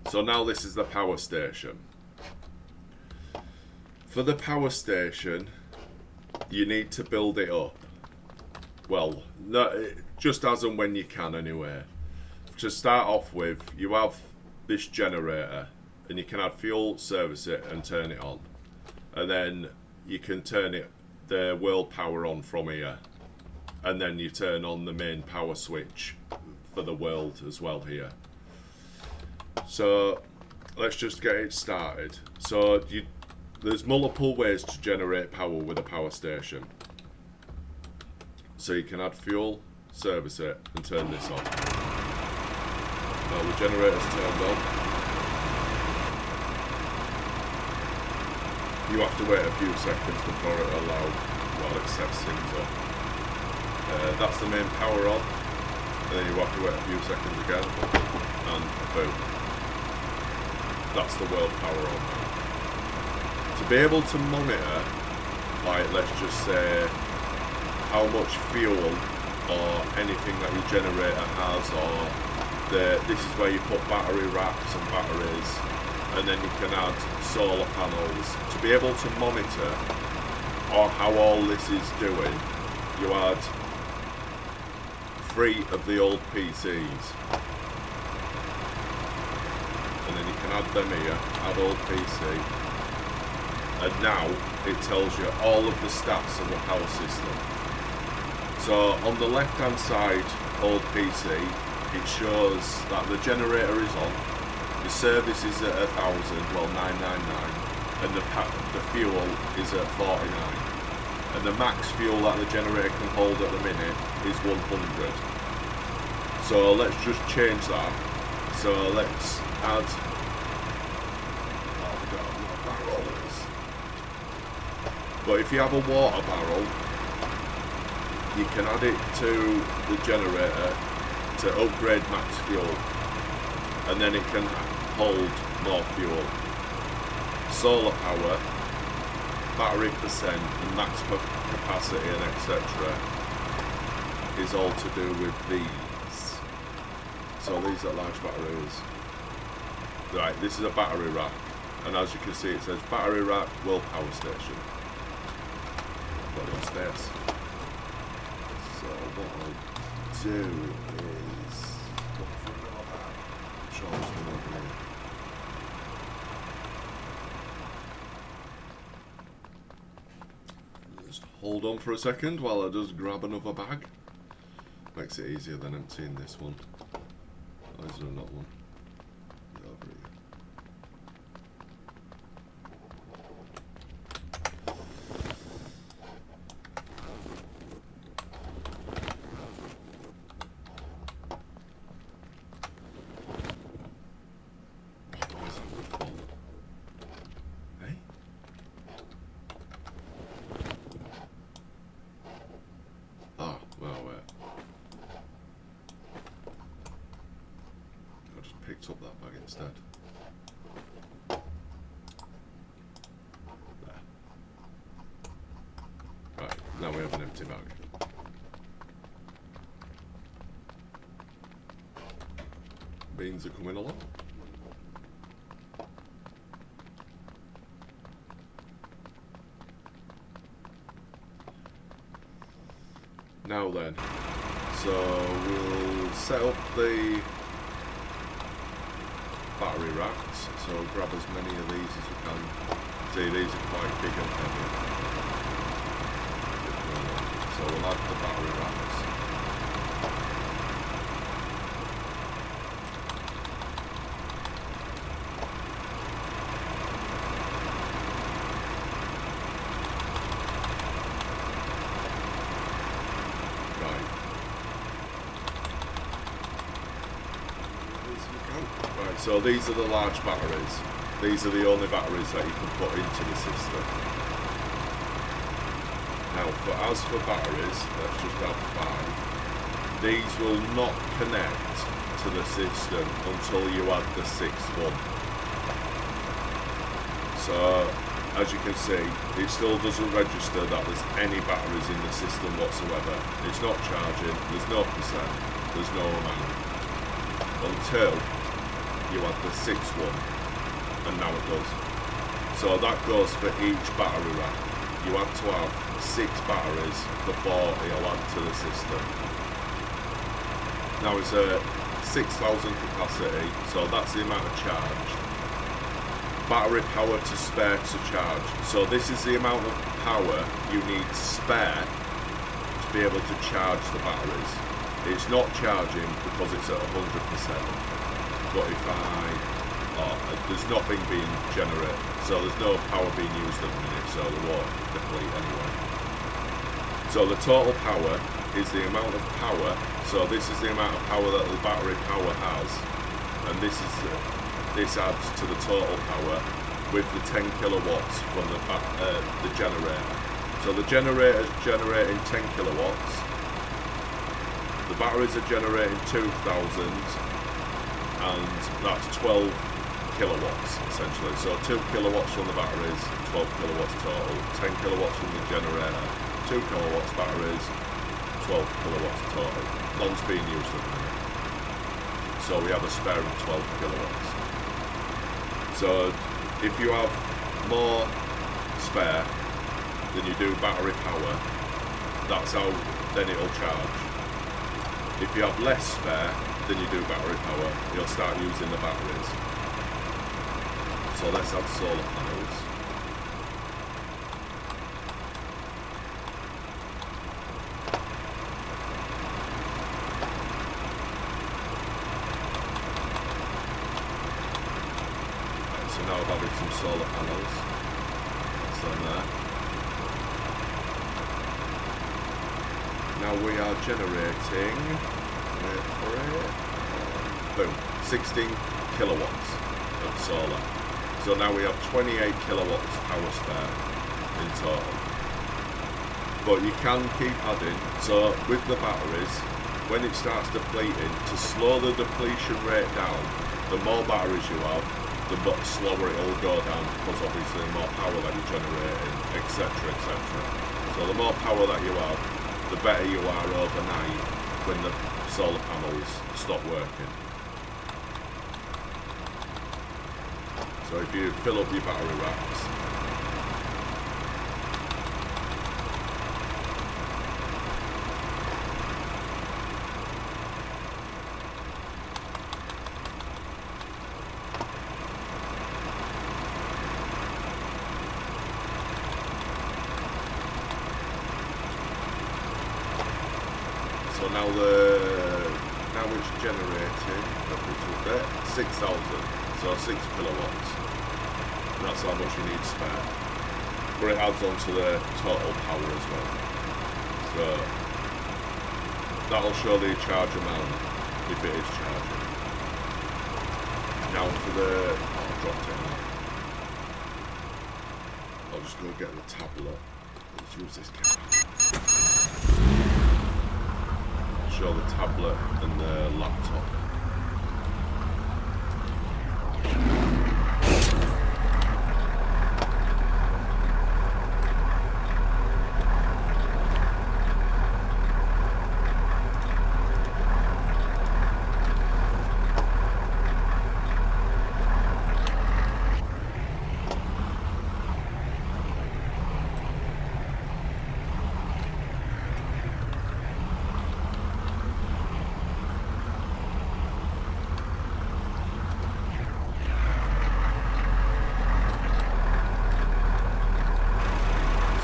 So now this is the power station. For the power station, you need to build it up. Well, no, just as and when you can anyway. To start off with, you have this generator, and you can add fuel, service it, and turn it on. And then you can turn the world power on from here. And then you turn on the main power switch for the world as well here. So let's just get it started. So there's multiple ways to generate power with a power station. So you can add fuel, service it, and turn this on. Now the generator's turned on. You have to wait a few seconds before it allows while it sets things up. That's the main power on. And then you have to wait a few seconds again. And boom. That's the world power on now. To be able to monitor, like let's just say, how much fuel or anything that your generator has, or this is where you put battery racks and batteries, and then you can add solar panels. To be able to monitor or how all this is doing, you add 3 of the old PCs, and then you can add them here, add old PC, and now it tells you all of the stats of the power system. So on the left hand side, old PC, it shows that the generator is on, the service is at 1,000, well 999, and the fuel is at 49. And the max fuel that the generator can hold at the minute is 100. So let's just change that. So let's add, we don't have more barrels. But if you have a water barrel, you can add it to the generator to upgrade max fuel, and then it can hold more fuel. Solar power, battery percent, and max capacity, and etc. is all to do with these. So these are large batteries. Right, this is a battery rack, and as you can see it says battery rack, world power station. Got it upstairs. So what I'll do is look for another bag. I'm sure there's one over here. Just hold on for a second while I just grab another bag. Makes it easier than emptying this one. Oh, is there not one? Yeah, over here. Picked up that bag instead. There. Right, now we have an empty bag. Beans are coming along. Now then, so we'll set up the battery racks, so grab as many of these as we can. See, these are quite big and heavy. So we'll add the battery racks. So these are the large batteries. These are the only batteries that you can put into the system. Now, as for batteries, let's just add 5. These will not connect to the system until you add the 6th one. So, as you can see, it still doesn't register that there's any batteries in the system whatsoever. It's not charging, there's no percent, there's no amount. Until you had the 6-1, and now it does. So that goes for each battery rack. You had to have 6 batteries before it'll add to the system. Now it's a 6,000 capacity, so that's the amount of charge. Battery power to spare to charge. So this is the amount of power you need spare to be able to charge the batteries. It's not charging because it's at 100%. But if there's nothing being generated, so there's no power being used at the minute, so they won't deplete anyway. So the total power is the amount of power. So this is the amount of power that the battery power has, and this adds to the total power with the 10 kilowatts from the generator. So the generator is generating 10 kilowatts. The batteries are generating 2,000, and that's 12 kilowatts essentially. So 2 kilowatts from the batteries, 12 kilowatts total. 10 kilowatts from the generator, 2 kilowatts batteries, 12 kilowatts total. None's being used at the minute. So we have a spare of 12 kilowatts. So if you have more spare than you do battery power, that's how then it'll charge. If you have less spare than you do battery power, you'll start using the batteries. So let's add solar panels. So now I've added some solar panels. That's on there. Now we are generating, wait for it, boom, 16 kilowatts of solar. So now we have 28 kilowatts power spare in total. But you can keep adding. So with the batteries, when it starts depleting, to slow the depletion rate down, the more batteries you have, the much slower it will go down, because obviously the more power that you're generating, etc, etc. So the more power that you have, the better you are overnight when the solar panels stop working. So if you fill up your battery racks, so now it's generating a little bit, 6,000, so 6 kilowatts. And that's how much you need spare. But it adds on to the total power as well. So that'll show the charge amount if it is charging. Now for the, I dropped it now. I'll just go get the tablet. Let's use this camera. Show the tablet and the laptop.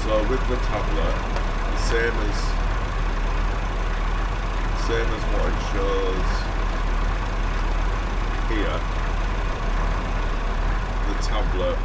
So with the tablet, the same as what it shows here, the tablet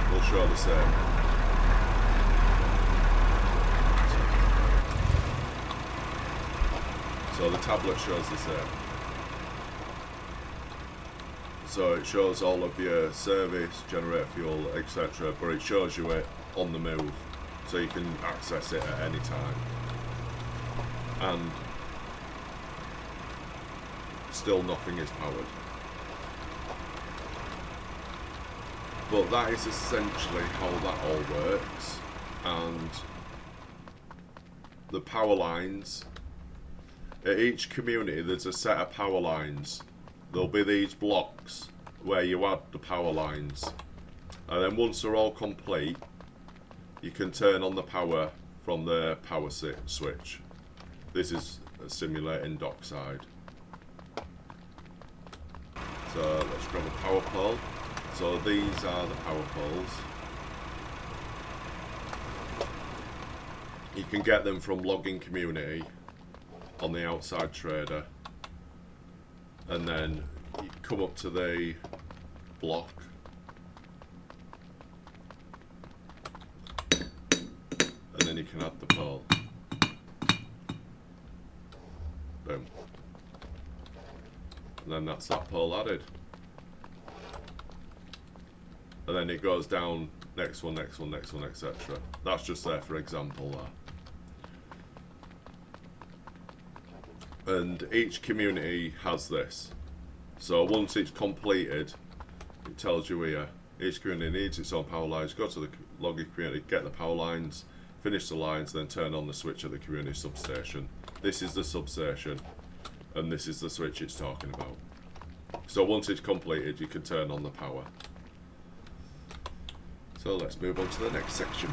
will show the same. So the tablet shows the same. So it shows all of your service, generator fuel, etc. But it shows you it on the move, so you can access it at any time. And still nothing is powered. But that is essentially how that all works. And the power lines, at each community there's a set of power lines there'll be these blocks where you add the power lines, and then once they're all complete, you can turn on the power from the power switch. This is simulating dockside. So let's grab a power pole. So these are the power poles. You can get them from Logging Community on the outside trader, and then you come up to the block, and then you can add the pole. Boom. And then that's that pole added. And then it goes down, next one, next one, next one, etc. That's just there for example there. And each community has this. So once it's completed, it tells you here, each community needs its own power lines. Go to the logging community, get the power lines, finish the lines, then turn on the switch at the community substation. This is the substation, and this is the switch it's talking about. So once it's completed, you can turn on the power. So let's move on to the next section.